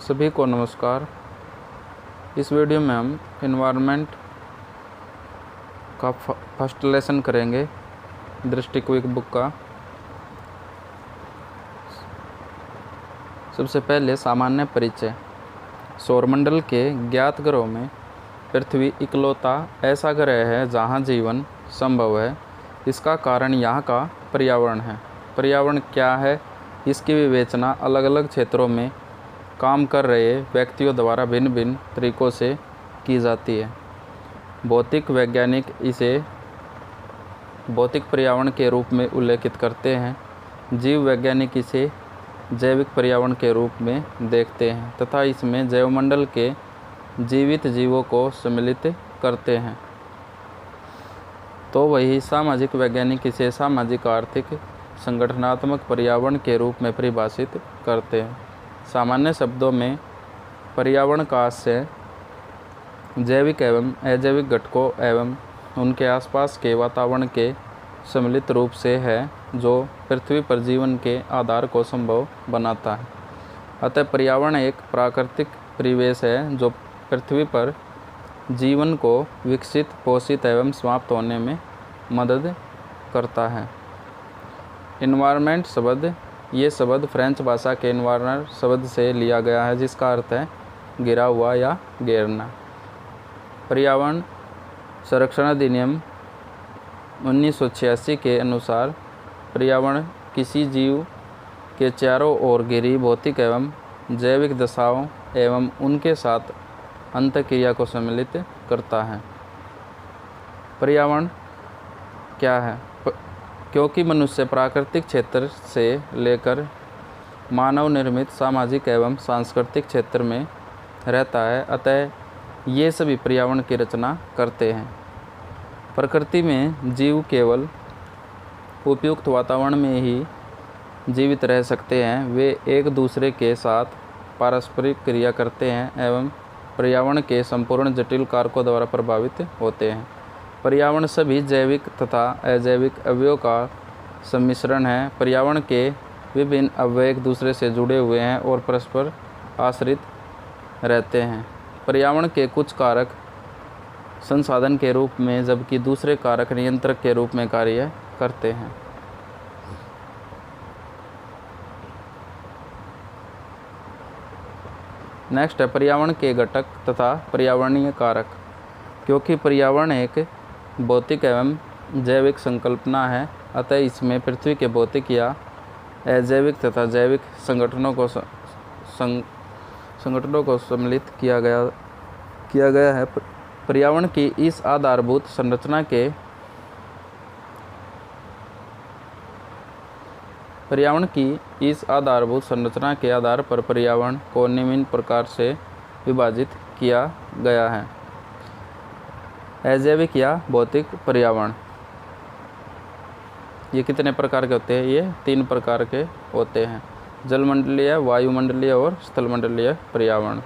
सभी को नमस्कार। इस वीडियो में हम इन्वायरमेंट का फर्स्ट लेसन करेंगे दृष्टि क्विक बुक का। सबसे पहले सामान्य परिचय। सौरमंडल के ज्ञात ग्रहों में पृथ्वी इकलौता ऐसा ग्रह है जहां जीवन संभव है। इसका कारण यहाँ का पर्यावरण है। पर्यावरण क्या है, इसकी विवेचना अलग अलग क्षेत्रों में काम कर रहे व्यक्तियों द्वारा भिन्न भिन्न तरीक़ों से की जाती है। भौतिक वैज्ञानिक इसे भौतिक पर्यावरण के रूप में उल्लेखित करते हैं। जीव वैज्ञानिक इसे जैविक पर्यावरण के रूप में देखते हैं तथा इसमें जैवमंडल के जीवित जीवों को सम्मिलित करते हैं। तो वही सामाजिक वैज्ञानिक इसे सामाजिक आर्थिक संगठनात्मक पर्यावरण के रूप में परिभाषित करते हैं। सामान्य शब्दों में पर्यावरण का आशय जैविक एवं अजैविक घटकों एवं उनके आसपास के वातावरण के सम्मिलित रूप से है जो पृथ्वी पर जीवन के आधार को संभव बनाता है। अतः पर्यावरण एक प्राकृतिक परिवेश है जो पृथ्वी पर जीवन को विकसित, पोषित एवं समाप्त होने में मदद करता है। इन्वायरमेंट शब्द, ये शब्द फ्रेंच भाषा के इन्वायरनर शब्द से लिया गया है जिसका अर्थ है घिरा हुआ या घेरना। पर्यावरण संरक्षण अधिनियम 1986 के अनुसार पर्यावरण किसी जीव के चारों ओर घिरी भौतिक एवं जैविक दशाओं एवं उनके साथ अंतःक्रिया को सम्मिलित करता है। पर्यावरण क्या है? क्योंकि मनुष्य प्राकृतिक क्षेत्र से लेकर मानव निर्मित सामाजिक एवं सांस्कृतिक क्षेत्र में रहता है, अतः ये सभी पर्यावरण की रचना करते हैं। प्रकृति में जीव केवल उपयुक्त वातावरण में ही जीवित रह सकते हैं। वे एक दूसरे के साथ पारस्परिक क्रिया करते हैं एवं पर्यावरण के संपूर्ण जटिल कारकों द्वारा प्रभावित होते हैं। पर्यावरण सभी जैविक तथा अजैविक अवयवों का सम्मिश्रण है। पर्यावरण के विभिन्न अवयव एक दूसरे से जुड़े हुए हैं और परस्पर आश्रित रहते हैं। पर्यावरण के कुछ कारक संसाधन के रूप में जबकि दूसरे कारक नियंत्रक के रूप में कार्य करते हैं। नेक्स्ट है पर्यावरण के घटक तथा पर्यावरणीय कारक। क्योंकि पर्यावरण एक भौतिक एवं जैविक संकल्पना है, अतः इसमें पृथ्वी के भौतिक या अजैविक तथा जैविक संगठनों को सम्मिलित किया गया है। पर्यावरण की इस आधारभूत संरचना के आधार पर पर्यावरण को निम्न प्रकार से विभाजित किया गया है। अजैविक या भौतिक पर्यावरण, ये कितने प्रकार के होते हैं? ये 3 प्रकार के होते हैं: जलमंडलीय, वायुमंडलीय और स्थलमंडलीय पर्यावरण।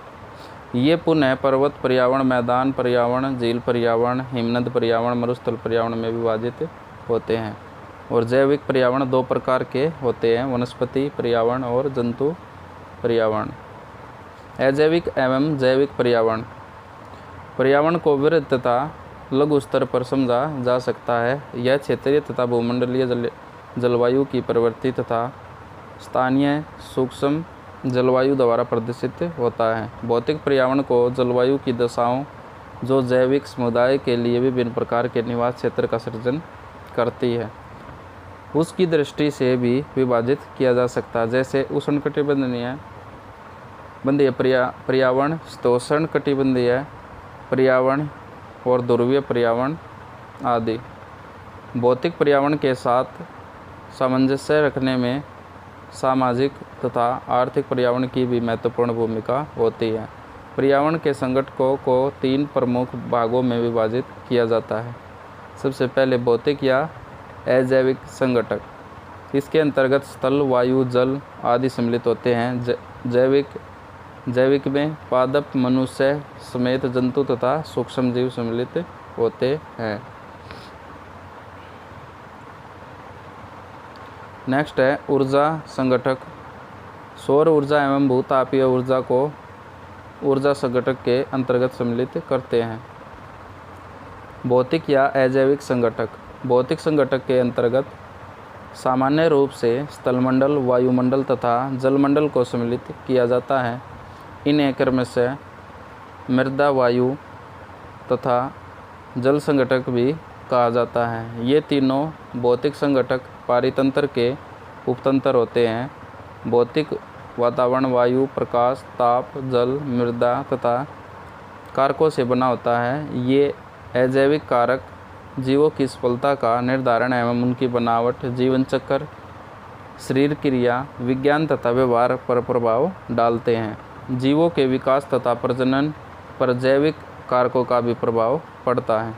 ये पुनः पर्वत पर्यावरण, मैदान पर्यावरण, झील पर्यावरण, हिमनद पर्यावरण, मरुस्थल पर्यावरण में विभाजित होते हैं। और जैविक पर्यावरण 2 प्रकार के होते हैं: वनस्पति पर्यावरण और जंतु पर्यावरण। अजैविक एवं जैविक पर्यावरण। पर्यावरण को वृहद तथा लघु स्तर पर समझा जा सकता है। यह क्षेत्रीय तथा भूमंडलीय जलवायु की प्रवृत्ति तथा स्थानीय सूक्ष्म जलवायु द्वारा प्रदर्शित होता है। भौतिक पर्यावरण को जलवायु की दशाओं जो जैविक समुदाय के लिए विभिन्न प्रकार के निवास क्षेत्र का सृजन करती है उसकी दृष्टि से भी विभाजित किया जा सकता है, जैसे उष्णकटिबंधीय पर्यावरण, शीतोष्णकटिबंधीय पर्यावरण और ध्रुवीय पर्यावरण आदि। भौतिक पर्यावरण के साथ सामंजस्य रखने में सामाजिक तथा आर्थिक पर्यावरण की भी महत्वपूर्ण भूमिका होती है। पर्यावरण के संगठकों को 3 प्रमुख भागों में विभाजित किया जाता है। सबसे पहले भौतिक या अजैविक संगठक। इसके अंतर्गत स्थल, वायु, जल आदि सम्मिलित होते हैं। जैविक में पादप, मनुष्य समेत जंतु तथा सूक्ष्म जीव सम्मिलित होते हैं। नेक्स्ट है ऊर्जा संगठक। सौर ऊर्जा एवं भूतापीय ऊर्जा को ऊर्जा संगठक के अंतर्गत सम्मिलित करते हैं। भौतिक या अजैविक संगठक। भौतिक संगठक के अंतर्गत सामान्य रूप से स्थलमंडल, वायुमंडल तथा जलमंडल को सम्मिलित किया जाता है। इन क्रम से मृदा, वायु तथा जल संगठक भी कहा जाता है। ये तीनों भौतिक संगठक पारितंत्र के उपतंत्र होते हैं। भौतिक वातावरण वायु, प्रकाश, ताप, जल, मृदा तथा कारकों से बना होता है। ये अजैविक कारक जीवों की सफलता का निर्धारण एवं उनकी बनावट, जीवन चक्र, शरीर क्रिया, विज्ञान तथा व्यवहार पर प्रभाव डालते हैं। जीवों के विकास तथा प्रजनन पर जैविक कारकों का भी प्रभाव पड़ता है।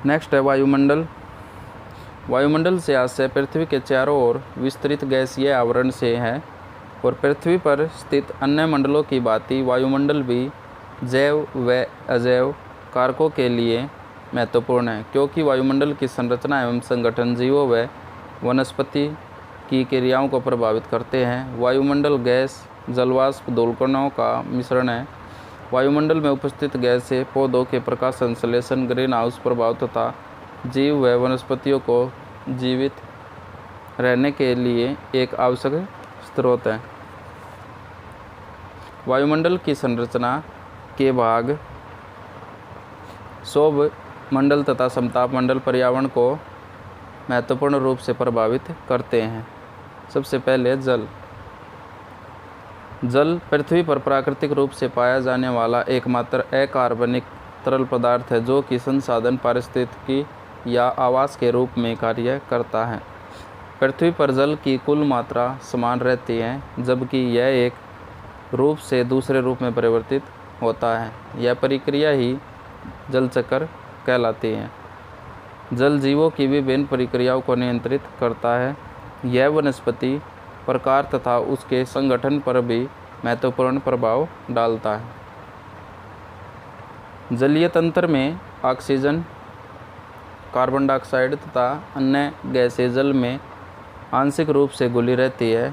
नेक्स्ट है वायुमंडल। वायुमंडल से आशय पृथ्वी के चारों ओर विस्तृत गैसीय आवरण से है और पृथ्वी पर स्थित अन्य मंडलों की भांति वायुमंडल भी जैव व अजैव कारकों के लिए महत्वपूर्ण है, क्योंकि वायुमंडल की संरचना एवं संगठन जीवों व वनस्पति की क्रियाओं को प्रभावित करते हैं। वायुमंडल गैस, जलवाष्प, धूलकणों का मिश्रण है। वायुमंडल में उपस्थित गैस से पौधों के प्रकाश संश्लेषण, ग्रीन हाउस प्रभाव तथा जीव व वनस्पतियों को जीवित रहने के लिए एक आवश्यक स्रोत है। वायुमंडल की संरचना के भाग सौभ मंडल तथा समताप मंडल पर्यावरण को महत्वपूर्ण रूप से प्रभावित करते हैं। सबसे पहले जल। जल पृथ्वी पर प्राकृतिक रूप से पाया जाने वाला एकमात्र अकार्बनिक तरल पदार्थ है जो कि संसाधन, पारिस्थितिकी या आवास के रूप में कार्य करता है। पृथ्वी पर जल की कुल मात्रा समान रहती है, जबकि यह एक रूप से दूसरे रूप में परिवर्तित होता है। यह प्रक्रिया ही जल चक्र कहलाती है। जल जीवों की विभिन्न प्रक्रियाओं को नियंत्रित करता है। यह वनस्पति प्रकार तथा उसके संगठन पर भी महत्वपूर्ण प्रभाव डालता है। जलीय तंत्र में ऑक्सीजन, कार्बन डाइऑक्साइड तथा अन्य गैसें जल में आंशिक रूप से घुली रहती है।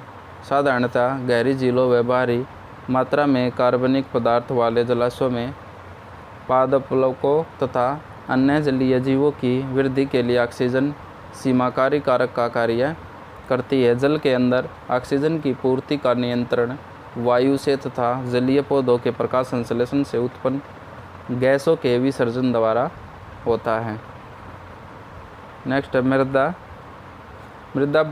साधारणतः गहरी झीलों व भारी मात्रा में कार्बनिक पदार्थ वाले जलाशयों में पादपलकों तथा अन्य जलीय जीवों की वृद्धि के लिए ऑक्सीजन सीमाकारी कारक का कार्य करती है। जल के अंदर ऑक्सीजन की पूर्ति का नियंत्रण वायु से तथा जलीय पौधों के प्रकाश संश्लेषण से उत्पन्न गैसों के विसर्जन द्वारा होता है। नेक्स्ट है मृदा। मृदा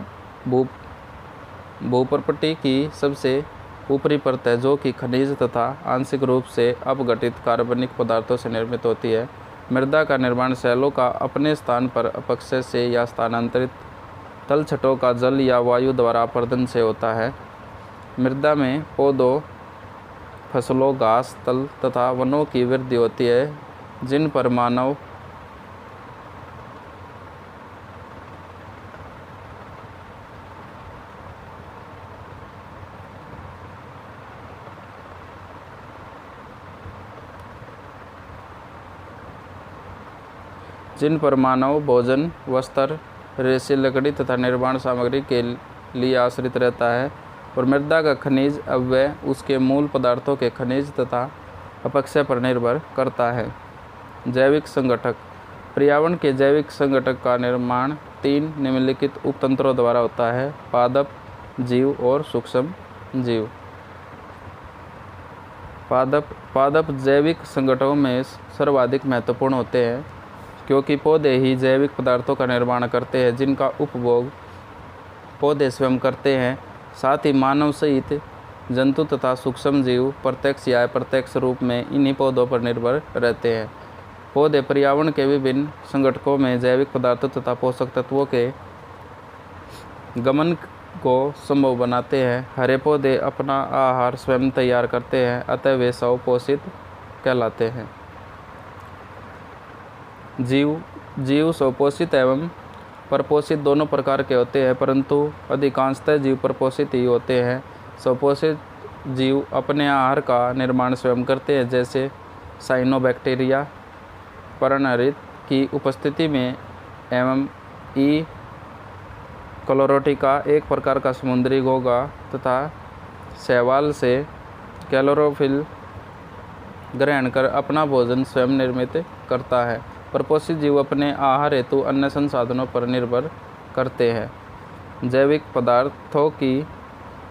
भूप्रपट्टी की सबसे ऊपरी परत है जो कि खनिज तथा आंशिक रूप से अपघटित कार्बनिक पदार्थों से निर्मित होती है। मृदा का निर्माण शैलों का अपने स्थान पर अपक्षय से या स्थानांतरित तलछटों का जल या वायु द्वारा अपर्दन से होता है। मृदा में पौधों, फसलों, घास, तल तथा वनों की वृद्धि होती है जिन पर मानव भोजन, वस्त्र, रेशे, लकड़ी तथा निर्माण सामग्री के लिए आश्रित रहता है। और मृदा का खनिज अव्यय उसके मूल पदार्थों के खनिज तथा अपक्षय पर निर्भर करता है। जैविक संगठक। पर्यावरण के जैविक संगठक का निर्माण 3 निम्नलिखित उपतंत्रों द्वारा होता है: पादप, जीव और सूक्ष्म जीव। पादप जैविक संगठनों में सर्वाधिक महत्वपूर्ण होते हैं क्योंकि पौधे ही जैविक पदार्थों का निर्माण करते हैं जिनका उपभोग पौधे स्वयं करते हैं। साथ ही मानव सहित जंतु तथा सूक्ष्म जीव प्रत्यक्ष या अप्रत्यक्ष रूप में इन्हीं पौधों पर निर्भर रहते हैं। पौधे पर्यावरण के विभिन्न संगठकों में जैविक पदार्थों तथा पोषक तत्वों के गमन को संभव बनाते हैं। हरे पौधे अपना आहार स्वयं तैयार करते हैं, अतः वे स्वपोषित कहलाते हैं। जीव स्वपोषित एवं परपोषित दोनों प्रकार के होते हैं, परंतु अधिकांशतः जीव परपोषित ही होते हैं। स्वपोषित जीव अपने आहार का निर्माण स्वयं करते हैं, जैसे साइनोबैक्टीरिया पर्णहरित की उपस्थिति में एवं ई क्लोरोटिका एक प्रकार का समुद्री घोंघा तथा शैवाल से क्लोरोफिल ग्रहण कर अपना भोजन स्वयं निर्मित करता है। परपोषित जीव अपने आहार हेतु अन्य संसाधनों पर निर्भर करते हैं। जैविक पदार्थों की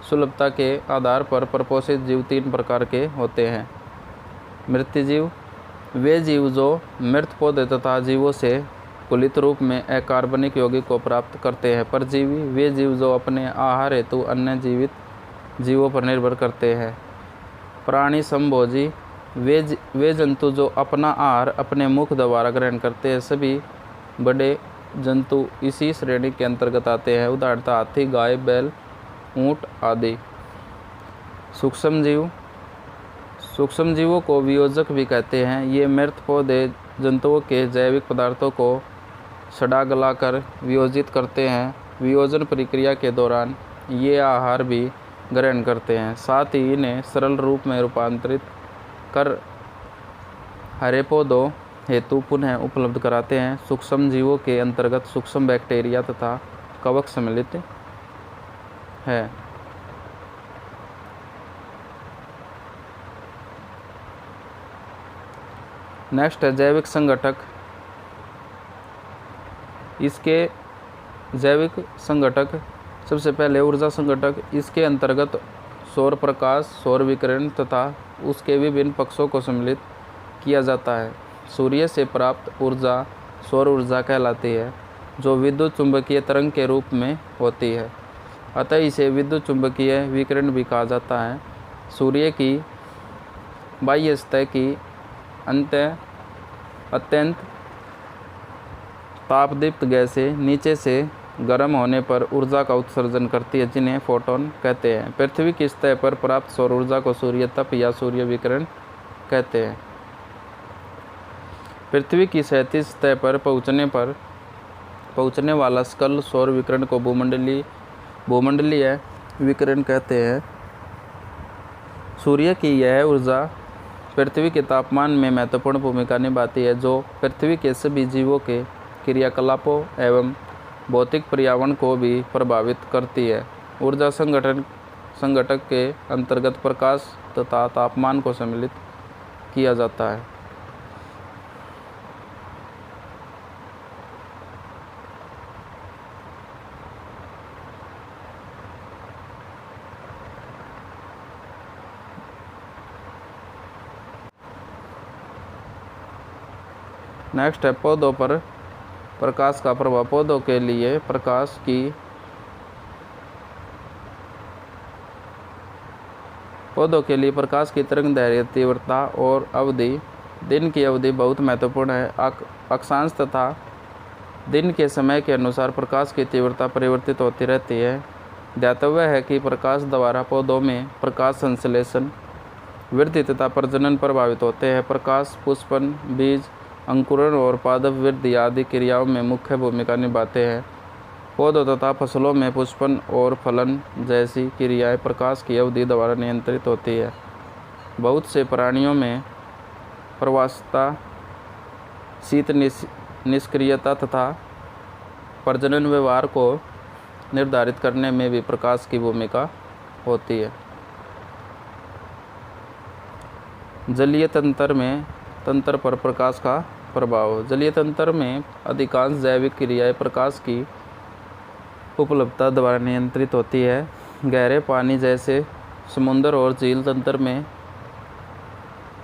सुलभता के आधार पर परपोषित जीव 3 प्रकार के होते हैं। मृतजीव वे जीव जो मृत पौधे तथा जीवों से कुलित रूप में अकार्बनिक यौगिक को प्राप्त करते हैं। परजीवी वे जीव जो अपने आहार हेतु अन्य जीवित जीवों पर निर्भर करते हैं। प्राणी समभोजी वे जंतु जो अपना आहार अपने मुख द्वारा ग्रहण करते हैं। सभी बड़े जंतु इसी श्रेणी के अंतर्गत आते हैं, उदाहरणतः हाथी, गाय, बैल, ऊँट आदि। सूक्ष्म जीवों को वियोजक भी कहते हैं। ये मृत पौधे जंतुओं के जैविक पदार्थों को सड़ा गलाकर वियोजित करते हैं। वियोजन प्रक्रिया के दौरान ये आहार भी ग्रहण करते हैं, साथ ही इन्हें सरल रूप में रूपांतरित कर हरे पौधों हेतु पुनः उपलब्ध कराते हैं। सूक्ष्म जीवों के अंतर्गत सूक्ष्म बैक्टीरिया तथा कवक सम्मिलित है। नेक्स्ट है जैविक संगठक। इसके जैविक संगठक सबसे पहले ऊर्जा संगठक। इसके अंतर्गत सौर प्रकाश, सौर विकिरण तथा उसके विभिन्न पक्षों को सम्मिलित किया जाता है। सूर्य से प्राप्त ऊर्जा सौर ऊर्जा कहलाती है, जो विद्युत चुंबकीय तरंग के रूप में होती है, अतः इसे विद्युत चुंबकीय विकिरण भी कहा जाता है। सूर्य की बाह्य सतह की अत्यंत तापदीप्त गैसें नीचे से गर्म होने पर ऊर्जा का उत्सर्जन करती है, जिन्हें फोटोन कहते हैं। पृथ्वी की सतह पर प्राप्त सौर ऊर्जा को सूर्य तप या सूर्य विकिरण कहते हैं। पृथ्वी की क्षैतिज सतह पर पहुँचने वाला सकल सौर विकिरण को भूमंडलीय विकिरण कहते हैं। सूर्य की यह ऊर्जा पृथ्वी के तापमान में महत्वपूर्ण भूमिका निभाती है, जो पृथ्वी के सभी जीवों के क्रियाकलापों एवं भौतिक पर्यावरण को भी प्रभावित करती है। ऊर्जा संगठक के अंतर्गत प्रकाश तथा तापमान को सम्मिलित किया जाता है। नेक्स्ट है पौधों पर प्रकाश का प्रभाव। पौधों के लिए प्रकाश की तरंगदैर्घ्य, तीव्रता और अवधि, दिन की अवधि बहुत महत्वपूर्ण है। अक्षांश तथा दिन के समय के अनुसार प्रकाश की तीव्रता परिवर्तित होती रहती है। ध्यातव्य है कि प्रकाश द्वारा पौधों में प्रकाश संश्लेषण, वृद्धि तथा प्रजनन प्रभावित होते हैं। प्रकाश पुष्पन, बीज अंकुरण और पादप वृद्धि आदि क्रियाओं में मुख्य भूमिका निभाते हैं। पौधों तथा फसलों में पुष्पन और फलन जैसी क्रियाएं प्रकाश की अवधि द्वारा नियंत्रित होती है। बहुत से प्राणियों में प्रवासता, शीत निष्क्रियता तथा प्रजनन व्यवहार को निर्धारित करने में भी प्रकाश की भूमिका होती है। जलीय तंत्र पर प्रकाश का प्रभाव। जलीय तंत्र में अधिकांश जैविक क्रियाएं प्रकाश की उपलब्धता द्वारा नियंत्रित होती है। गहरे पानी जैसे समुद्र और झील तंत्र में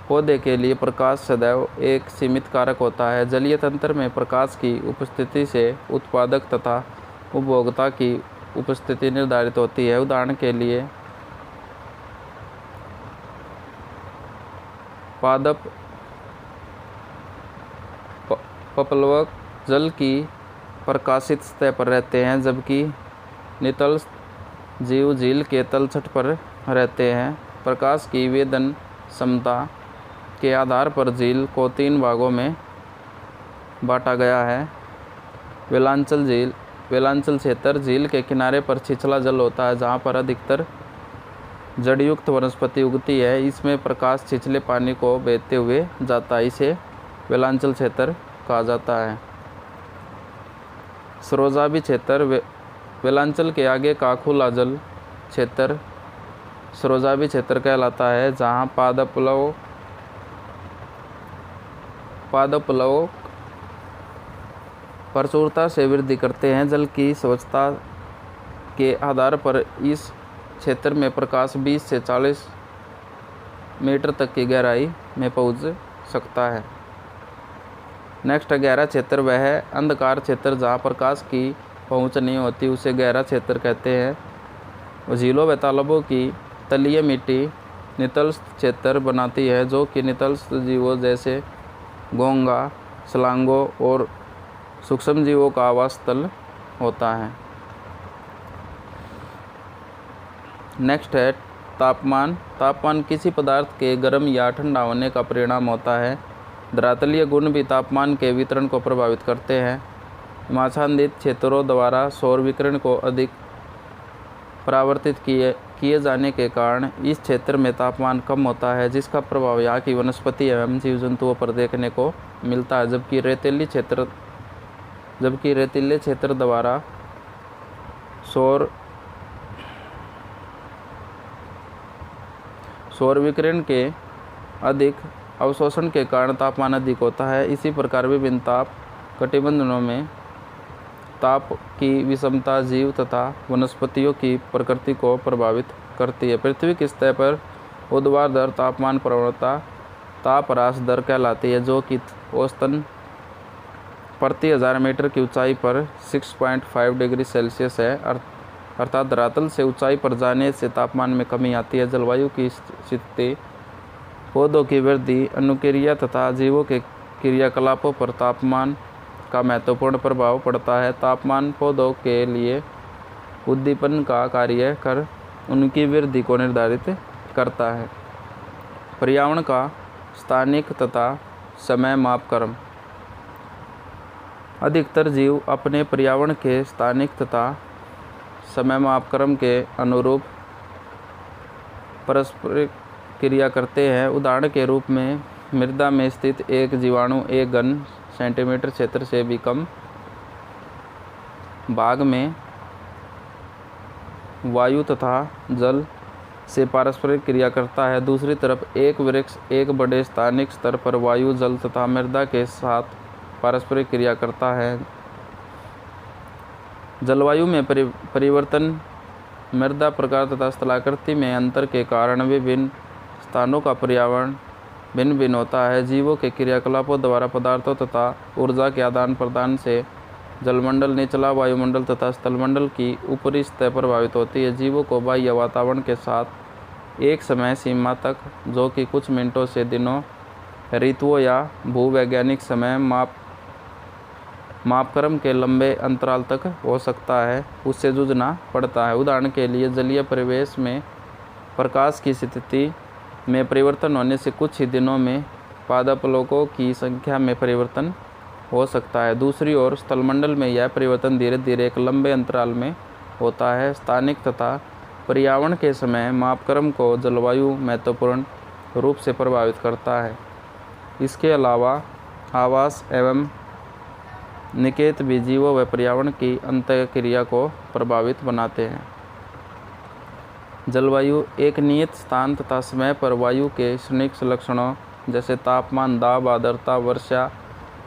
पौधे के लिए प्रकाश सदैव एक सीमित कारक होता है। जलीय तंत्र में प्रकाश की उपस्थिति से उत्पादक तथा उपभोक्ता की उपस्थिति निर्धारित होती है। उदाहरण के लिए पादप पपलवक जल की प्रकाशित सतह पर रहते हैं, जबकि नितल जीव झील के तलछट पर रहते हैं। प्रकाश की वेदन क्षमता के आधार पर झील को 3 भागों में बांटा गया है। वेलांचल क्षेत्र झील के किनारे पर छिछला जल होता है, जहाँ पर अधिकतर जड़युक्त वनस्पति उगती है। इसमें प्रकाश छिछले पानी को बहते हुए जाता है, इसे वेलांचल क्षेत्र कहा जाता है। सरोजाबी क्षेत्र वेलांचल के आगे का खुला जल क्षेत्र सरोजाबी क्षेत्र कहलाता है, जहाँ पादपलव प्रचुरता से वृद्धि करते हैं। जल की स्वच्छता के आधार पर इस क्षेत्र में प्रकाश 20 से 40 मीटर तक की गहराई में पहुंच सकता है। नेक्स्ट, गहरा क्षेत्र वह है अंधकार क्षेत्र जहाँ प्रकाश की पहुंच नहीं होती, उसे गहरा क्षेत्र कहते हैं। झीलों व तालाबों की तलीय मिट्टी नितलस्थ क्षेत्र बनाती है, जो कि नितलस्थ जीवों जैसे घोंघा, छलांगों और सूक्ष्म जीवों का आवास स्थल होता है। नेक्स्ट है तापमान। तापमान किसी पदार्थ के गर्म या ठंडा होने का परिणाम होता है। धरातलीय गुण भी तापमान के वितरण को प्रभावित करते हैं। हिमाच्छादित क्षेत्रों द्वारा सौर विकिरण को अधिक परावर्तित किए जाने के कारण इस क्षेत्र में तापमान कम होता है, जिसका प्रभाव यहाँ की वनस्पति एवं जीव जंतुओं पर देखने को मिलता है। जबकि रेतीले क्षेत्र द्वारा सौर विकिरण के अधिक अवशोषण के कारण तापमान अधिक होता है। इसी प्रकार विभिन्न ताप कटिबंधों में ताप की विषमता जीव तथा वनस्पतियों की प्रकृति को प्रभावित करती है। पृथ्वी की सतह पर ऊर्ध्वाधर दर तापमान प्रवणता ताप ह्रास दर कहलाती है, जो कि औसतन प्रति 1000 मीटर की ऊंचाई पर 6.5 डिग्री सेल्सियस है। अर्थात धरातल से ऊंचाई पर जाने से तापमान में कमी आती है। जलवायु की स्थिति, पौधों की वृद्धि, अनुक्रिया तथा जीवों के क्रियाकलापों पर तापमान का महत्वपूर्ण प्रभाव पड़ता है। तापमान पौधों के लिए उद्दीपन का कार्य कर उनकी वृद्धि को निर्धारित करता है। पर्यावरण का स्थानिक तथा समय मापक्रम। अधिकतर जीव अपने पर्यावरण के स्थानिक तथा समय मापक्रम के अनुरूप परस्पर क्रिया करते हैं। उदाहरण के रूप में मृदा में स्थित एक जीवाणु 1 घन सेंटीमीटर क्षेत्र से भी कम भाग में वायु तथा जल से पारस्परिक क्रिया करता है। दूसरी तरफ एक वृक्ष एक बड़े स्थानिक स्तर पर वायु, जल तथा मृदा के साथ पारस्परिक क्रिया करता है। जलवायु में परिवर्तन, मृदा प्रकार तथा स्थलाकृति में अंतर के कारण विभिन्न स्थानों का पर्यावरण भिन्न भिन्न होता है। जीवों के क्रियाकलापों द्वारा पदार्थों तथा ऊर्जा के आदान प्रदान से जलमंडल, निचला वायुमंडल तथा स्थलमंडल की ऊपरी सतह प्रभावित होती है। जीवों को बाह्य वातावरण के साथ एक समय सीमा तक, जो कि कुछ मिनटों से दिनों, ऋतुओं या भूवैज्ञानिक समय मापक्रम के लंबे अंतराल तक हो सकता है, उससे जूझना पड़ता है। उदाहरण के लिए जलीय परिवेश में प्रकाश की स्थिति में परिवर्तन होने से कुछ ही दिनों में पादपलकों की संख्या में परिवर्तन हो सकता है। दूसरी ओर स्थलमंडल में यह परिवर्तन धीरे धीरे एक लंबे अंतराल में होता है। स्थानिक तथा पर्यावरण के समय मापक्रम को जलवायु महत्वपूर्ण रूप से प्रभावित करता है। इसके अलावा आवास एवं निकेत भी जीवों व पर्यावरण की अंतःक्रिया को प्रभावित बनाते हैं। जलवायु एक नियत स्थान तथा समय पर वायु के क्षणिक लक्षणों जैसे तापमान, दाब, आर्द्रता, वर्षा,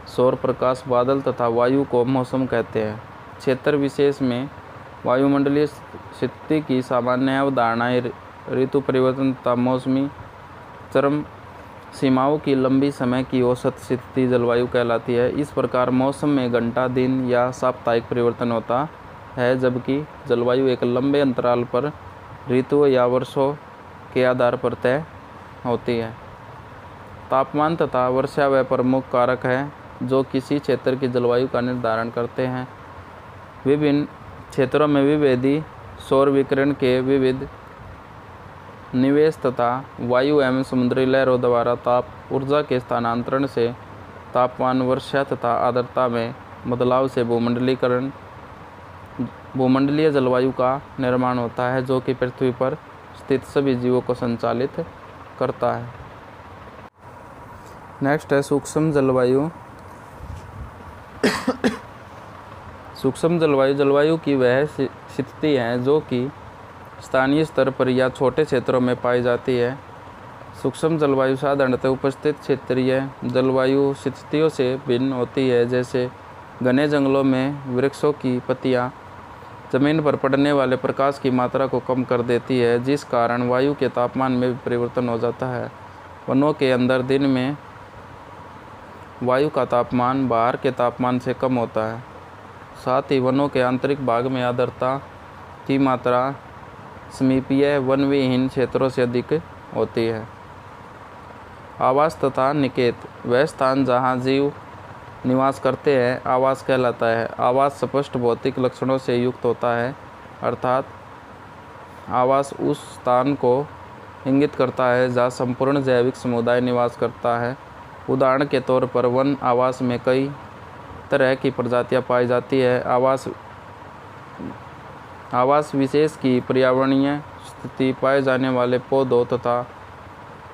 सौर प्रकाश, बादल तथा वायु को मौसम कहते हैं। क्षेत्र विशेष में वायुमंडलीय स्थिति की सामान्य अवधारणाएं ऋतु परिवर्तन तथा मौसमी चरम सीमाओं की लंबी समय की औसत स्थिति जलवायु कहलाती है। इस प्रकार मौसम में घंटा, दिन या साप्ताहिक परिवर्तन होता है, जबकि जलवायु एक लंबे अंतराल पर ऋतुओं या वर्षों के आधार पर तय होती है। तापमान तथा वर्षा वे प्रमुख कारक हैं जो किसी क्षेत्र की जलवायु का निर्धारण करते हैं। विभिन्न क्षेत्रों में विभेदी सौर विकिरण के विविध निवेश तथा वायु एवं समुद्री लहरों द्वारा ताप ऊर्जा के स्थानांतरण से तापमान, वर्षा तथा आर्द्रता में बदलाव से भूमंडलीय जलवायु का निर्माण होता है, जो कि पृथ्वी पर स्थित सभी जीवों को संचालित करता है। नेक्स्ट है सूक्ष्म जलवायु। सूक्ष्म जलवायु जलवायु की वह स्थिति है जो कि स्थानीय स्तर पर या छोटे क्षेत्रों में पाई जाती है। सूक्ष्म जलवायु साधारणतः उपस्थित क्षेत्रीय जलवायु स्थितियों से भिन्न होती है, जैसे घने जंगलों में वृक्षों की पत्तियां जमीन पर पड़ने वाले प्रकाश की मात्रा को कम कर देती है, जिस कारण वायु के तापमान में भी परिवर्तन हो जाता है। वनों के अंदर दिन में वायु का तापमान बाहर के तापमान से कम होता है। साथ ही वनों के आंतरिक भाग में आर्द्रता की मात्रा समीपीय वन विहीन क्षेत्रों से अधिक होती है। आवास तथा निकेत वह स्थान जहाँ जीव निवास करते हैं आवास कहलाता है। आवास स्पष्ट भौतिक लक्षणों से युक्त होता है, अर्थात आवास उस स्थान को इंगित करता है जहाँ संपूर्ण जैविक समुदाय निवास करता है। उदाहरण के तौर पर वन आवास में कई तरह की प्रजातियां पाई जाती है। आवास विशेष की पर्यावरणीय स्थिति पाए जाने वाले पौधों तथा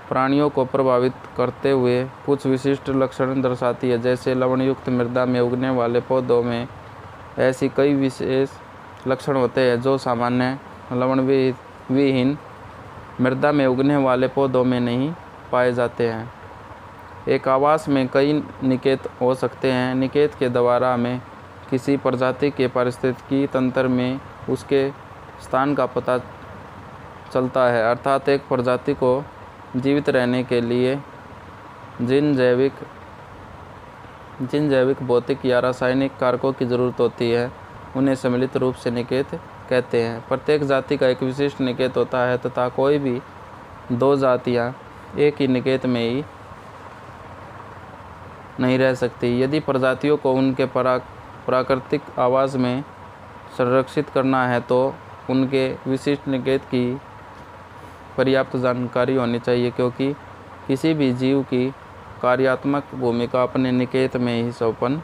प्राणियों को प्रभावित करते हुए कुछ विशिष्ट लक्षण दर्शाती है, जैसे लवणयुक्त मृदा में उगने वाले पौधों में ऐसी कई विशेष लक्षण होते हैं जो सामान्य लवण विहीन मृदा में उगने वाले पौधों में नहीं पाए जाते हैं। एक आवास में कई निकेत हो सकते हैं। निकेत के द्वारा में किसी प्रजाति के पारिस्थितिकी तंत्र में उसके स्थान का पता चलता है, अर्थात एक प्रजाति को जीवित रहने के लिए जिन जैविक भौतिक या रासायनिक कारकों की ज़रूरत होती है उन्हें सम्मिलित रूप से निकेत कहते हैं। प्रत्येक जाति का एक विशिष्ट निकेत होता है तथा कोई भी दो जातियां एक ही निकेत में ही नहीं रह सकती। यदि प्रजातियों को उनके प्राकृतिक आवास में संरक्षित करना है तो उनके विशिष्ट निकेत की पर्याप्त जानकारी होनी चाहिए, क्योंकि किसी भी जीव की कार्यात्मक भूमिका अपने निकेत में ही संपन्न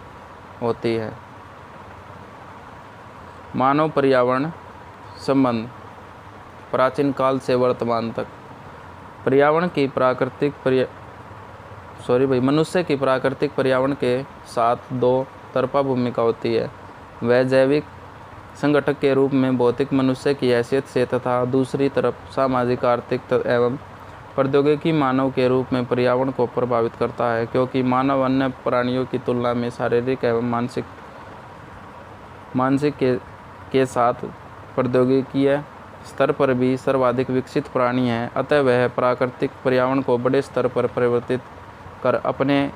होती है। मानव पर्यावरण संबंध प्राचीन काल से वर्तमान तक। पर्यावरण की मनुष्य की प्राकृतिक पर्यावरण के साथ दो तरफा भूमिका होती है। वह जैविक संगठक के रूप में भौतिक मनुष्य की हैसियत से तथा दूसरी तरफ सामाजिक आर्थिक एवं प्रौद्योगिकी मानव के रूप में पर्यावरण को प्रभावित करता है, क्योंकि मानव अन्य प्राणियों की तुलना में शारीरिक एवं मानसिक के साथ प्रौद्योगिकीय स्तर पर भी सर्वाधिक विकसित प्राणी है। अतः वह प्राकृतिक पर्यावरण को बड़े स्तर पर परिवर्तित कर अपने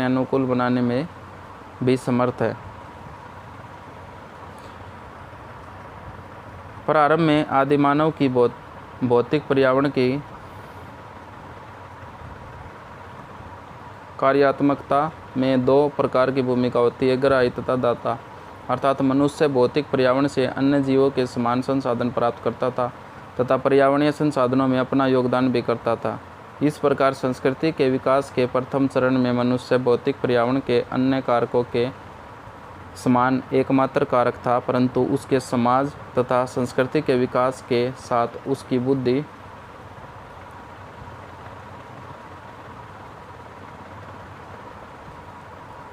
अनुकूल बनाने में भी समर्थ है। प्रारंभ में आदिमानव की भौतिक पर्यावरण की कार्यात्मकता में दो प्रकार की भूमिका होती है, ग्राही तथा दाता। अर्थात मनुष्य भौतिक पर्यावरण से अन्य जीवों के समान संसाधन प्राप्त करता था तथा पर्यावरणीय संसाधनों में अपना योगदान भी करता था। इस प्रकार संस्कृति के विकास के प्रथम चरण में मनुष्य भौतिक पर्यावरण के अन्य कारकों के समान एकमात्र कारक था, परंतु उसके समाज तथा संस्कृति के विकास के साथ उसकी बुद्धि,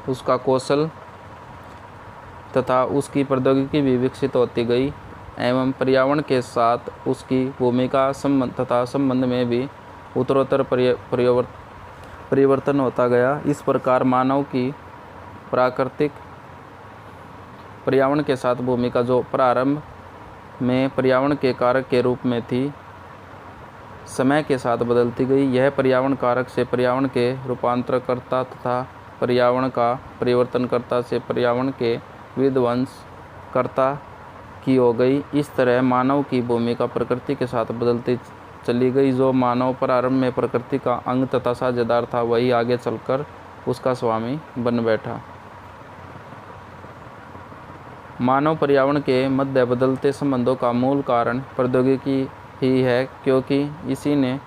उसका कौशल तथा उसकी प्रौद्योगिकी भी विकसित होती गई एवं पर्यावरण के साथ उसकी भूमिका तथा संबंध में भी उत्तरोत्तर परिवर्तन होता गया। इस प्रकार मानव की प्राकृतिक पर्यावरण के साथ भूमिका, जो प्रारंभ में पर्यावरण के कारक के रूप में थी, समय के साथ बदलती गई। यह पर्यावरण कारक से पर्यावरण के रूपांतरकर्ता तथा पर्यावरण का परिवर्तनकर्ता से पर्यावरण के विध्वंसकर्ता की हो गई। इस तरह मानव की भूमिका प्रकृति के साथ बदलती चली गई। जो मानव प्रारंभ में प्रकृति का अंग तथा साझेदार था, वही आगे चलकर उसका स्वामी बन बैठा। मानव पर्यावरण के मध्य बदलते संबंधों का मूल कारण प्रौद्योगिकी ही है, क्योंकि इसी ने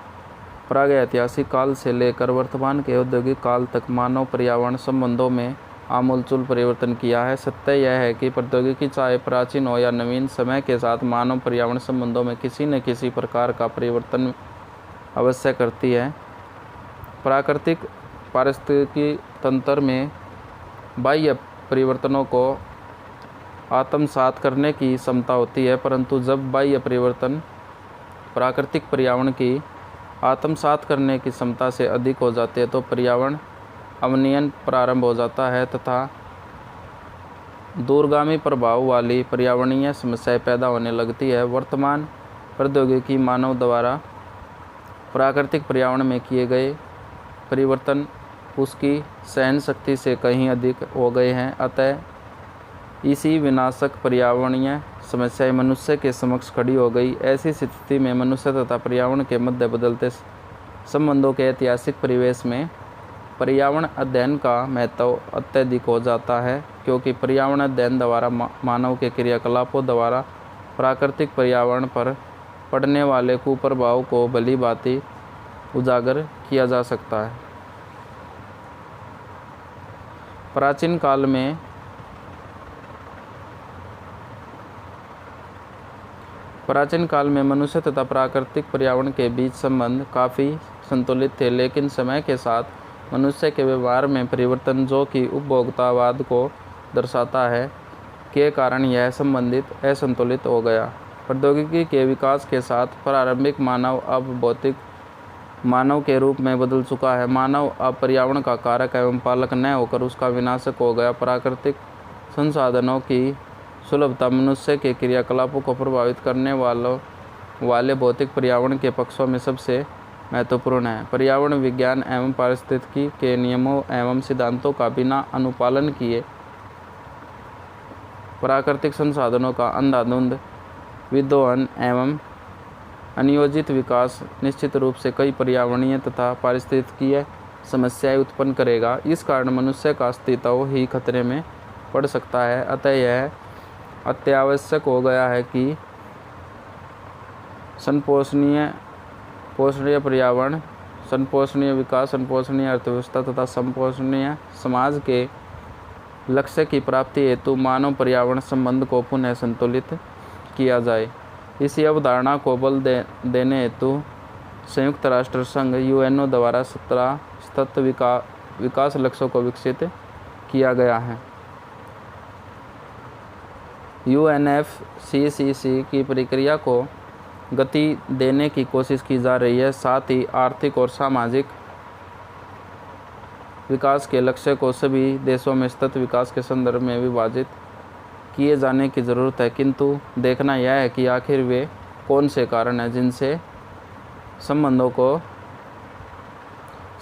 प्रागैतिहासिक काल से लेकर वर्तमान के औद्योगिक काल तक मानव पर्यावरण संबंधों में आमूलचूल परिवर्तन किया है। सत्य यह है कि प्रौद्योगिकी चाहे प्राचीन हो या नवीन, समय के साथ मानव पर्यावरण संबंधों में किसी न किसी प्रकार का परिवर्तन अवश्य करती है। प्राकृतिक पारिस्थितिकी तंत्र में बाह्य परिवर्तनों को आत्मसात करने की क्षमता होती है, परंतु जब बाह्य परिवर्तन प्राकृतिक पर्यावरण की आत्मसात करने की क्षमता से अधिक हो जाती है तो पर्यावरण अवनयन प्रारंभ हो जाता है तथा दूरगामी प्रभाव वाली पर्यावरणीय समस्याएं पैदा होने लगती है। वर्तमान प्रौद्योगिकी मानव द्वारा प्राकृतिक पर्यावरण में किए गए परिवर्तन उसकी सहन शक्ति से कहीं अधिक हो गए हैं, अतः इसी विनाशक पर्यावरणीय समस्याएं मनुष्य के समक्ष खड़ी हो गई। ऐसी स्थिति में मनुष्य तथा पर्यावरण के मध्य बदलते संबंधों के ऐतिहासिक परिवेश में पर्यावरण अध्ययन का महत्व अत्यधिक हो जाता है, क्योंकि पर्यावरण अध्ययन द्वारा मानव के क्रियाकलापों द्वारा प्राकृतिक पर्यावरण पर पड़ने वाले कुप्रभाव को भली भांति उजागर किया जा सकता है। प्राचीन काल में मनुष्य तथा प्राकृतिक पर्यावरण के बीच संबंध काफ़ी संतुलित थे, लेकिन समय के साथ मनुष्य के व्यवहार में परिवर्तन, जो कि उपभोक्तावाद को दर्शाता है, के कारण यह संबंधित असंतुलित हो गया। प्रौद्योगिकी के विकास के साथ प्रारंभिक मानव अब भौतिक मानव के रूप में बदल चुका है। मानव अब पर्यावरण का कारक एवं पालक न होकर उसका विनाशक हो गया। प्राकृतिक संसाधनों की सुलभता मनुष्य के क्रियाकलापों को प्रभावित करने वाले भौतिक पर्यावरण के पक्षों में सबसे महत्वपूर्ण है। पर्यावरण विज्ञान एवं पारिस्थितिकी के नियमों एवं सिद्धांतों का बिना अनुपालन किए प्राकृतिक संसाधनों का अंधाधुंध विदोहन एवं अनियोजित विकास निश्चित रूप से कई पर्यावरणीय तथा पारिस्थितिकीय समस्याएं उत्पन्न करेगा। इस कारण मनुष्य का अस्तित्व ही खतरे में पड़ सकता है। अतः यह अत्यावश्यक हो गया है कि संपोषणीय पर्यावरण, संपोषणीय विकास, संपोषणीय अर्थव्यवस्था तथा संपोषणीय समाज के लक्ष्य की प्राप्ति हेतु मानव पर्यावरण संबंध को पुनः संतुलित किया जाए। इसी अवधारणा को बल देने हेतु संयुक्त राष्ट्र संघ यूएनओ द्वारा 17 सतत विकास लक्ष्यों को विकसित किया गया है। यूएनएफसीसीसी की प्रक्रिया को गति देने की कोशिश की जा रही है। साथ ही आर्थिक और सामाजिक विकास के लक्ष्य को सभी देशों में सतत विकास के संदर्भ में विभाजित किए जाने की ज़रूरत है, किंतु देखना यह है कि आखिर वे कौन से कारण हैं जिनसे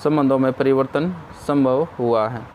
संबंधों में परिवर्तन संभव हुआ है।